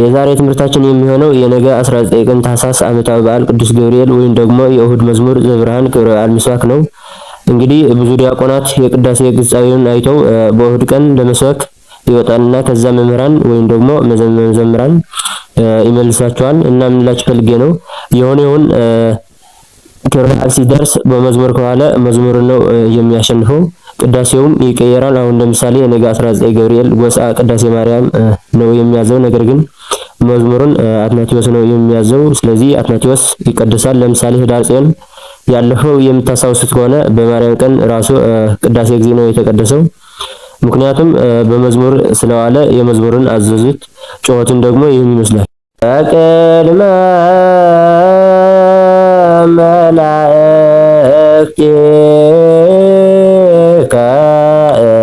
የዛሬ ትምህርታችን የሚሆነው የነገ 19 ቀን ታኅሳስ ዓመታዊ በዓል ቅዱስ ገብርኤል ወይም ደግሞ የእሁድ መዝሙር ዘብርሃን ክብረ በዓል ምስባክ ነው። እንግዲህ ብዙ ዲያቆናት የቅዳሴ ግጻዌውን አይተው በእሁድ ቀን ለመስበክ ይወጣልና ከዛ መምህራን ወይም ደግሞ መዘምራን ይመልሳቸዋል እና ምንላችሁ ፈልጌ ነው የሆነ ይሁን ክብረ በዓል ሲደርስ በመዝሙር ከኋላ መዝሙር ነው የሚያሸንፈው። ቅዳሴውም ይቀየራል። አሁን ለምሳሌ የነገ 19 ገብርኤል ጎሳ ቅዳሴ ማርያም ነው የሚያዘው። ነገር ግን መዝሙሩን አትናቴዎስ ነው የሚያዘው። ስለዚህ አትናቴዎስ ይቀድሳል። ለምሳሌ ህዳር ጽዮን ያለፈው የምታስታውሱት ከሆነ በማርያም ቀን ራሱ ቅዳሴ ጊዜ ነው የተቀደሰው። ምክንያቱም በመዝሙር ስለዋለ የመዝሙርን አዘዙት። ጩኸቱን ደግሞ ይህን ይመስላል። በቅድመ መላእክት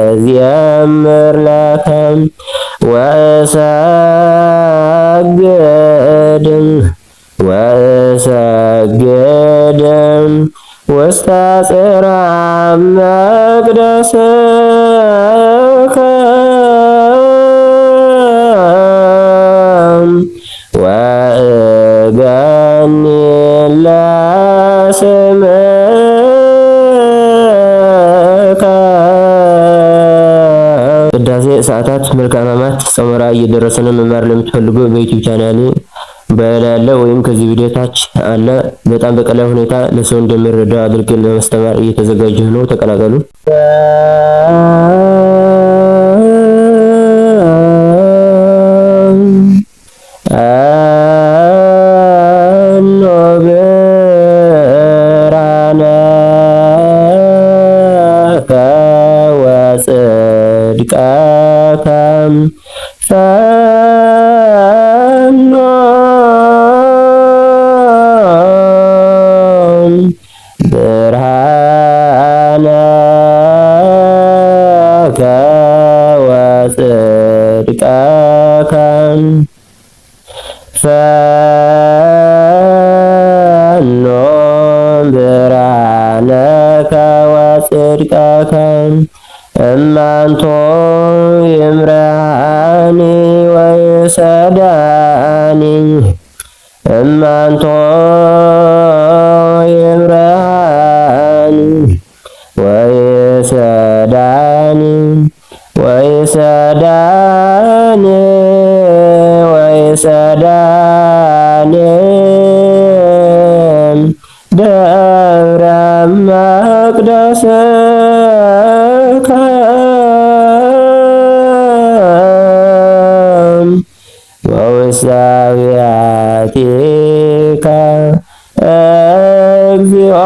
ከእዝየምር ለከም ወእሰግድም ውስተ ጽርሐ መቅደስከ ወእገኒ ለስምከ። ቅዳሴ ሰዓታት መልክአ ሕማማት ጾመራ እየደረሰ ነው። መማር ለምትፈልጉ በዩቲዩብ ቻናሌ በላይ ያለ ወይም ከዚህ ቪዲዮ ታች አለ። በጣም በቀላል ሁኔታ ለሰው እንደሚረዳ አድርጌ ለማስተማር እየተዘጋጀሁ ነው። ተቀላቀሉ። ወጽድቀከም ፈኖ ብርሃነከ ወጽድቀከም ፈኖ ብርሃነከ ወጽድቀከም እማንቶ ይምርሃኒ ወይሰዳኒ እማንቶ ይምርሃኒ ወይሰዳኒ ደብረ መቅደስከ ወውሳዊያቲከ እግዚኦ